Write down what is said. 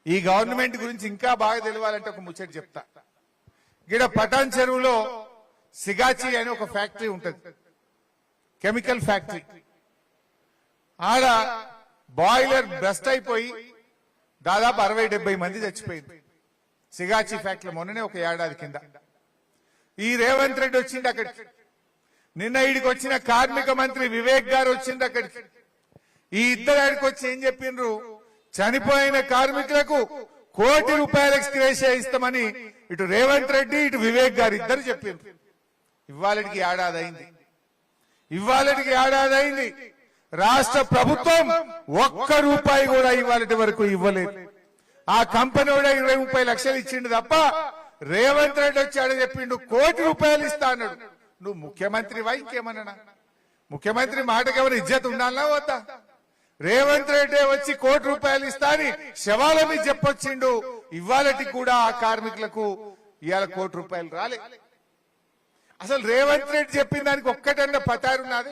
ఈ గవర్నమెంట్ గురించి ఇంకా బాగా తెలియాలంటే ఒక ముచ్చట చెప్తా. గిడ పటాన్ చెరువులో సిగాచి అనే ఒక ఫ్యాక్టరీ ఉంటది, కెమికల్ ఫ్యాక్టరీ. ఆడ బాయిలర్ బెస్ట్ అయిపోయి దాదాపు 60-70 మంది చచ్చిపోయింది సిగాచి ఫ్యాక్టరీ మొన్ననే ఒక ఏడాది కింద. ఈ రేవంత్ రెడ్డి వచ్చింది అక్కడికి. నిన్న ఈడికి వచ్చిన కార్మిక మంత్రి వివేక్ గారు వచ్చింది అక్కడికి. ఈ ఇద్దరు ఆడికి వచ్చి ఏం చెప్పిండ్రు, చనిపోయిన కార్మికులకు ₹1 కోటి ఎక్స్గ్రేషియా ఇస్తామని ఇటు రేవంత్ రెడ్డి ఇటు వివేక్ గారు ఇద్దరు చెప్పిండ్రు. ఇవాళకి ఏడాది అయింది. రాష్ట్ర ప్రభుత్వం ₹1 కూడా ఇవాళటి వరకు ఇవ్వలేదు. ఆ కంపెనీ కూడా 20-30 లక్షలు ఇచ్చిండు తప్ప రేవంత్ రెడ్డి వచ్చాడు చెప్పిండు ₹1 కోటి ఇస్తా అన్నాడు. నువ్వు ముఖ్యమంత్రివా ఇంకేమన్నా? ముఖ్యమంత్రి మాటకి ఎవరు ఇజ్జత్ ఉండాలన్నా వద్దా? రేవంత్ రెడ్డి వచ్చి ₹1 కోటి ఇస్తా అని శవాల మీద చెప్పొచ్చిండు. ఇవాళకి కూడా ఆ కార్మికులకు ఇవాళ ₹1 కోటి రాలే. అసలు రేవంత్ రెడ్డి చెప్పిన దానికి ఒక్కటన్నా పతారున్నది?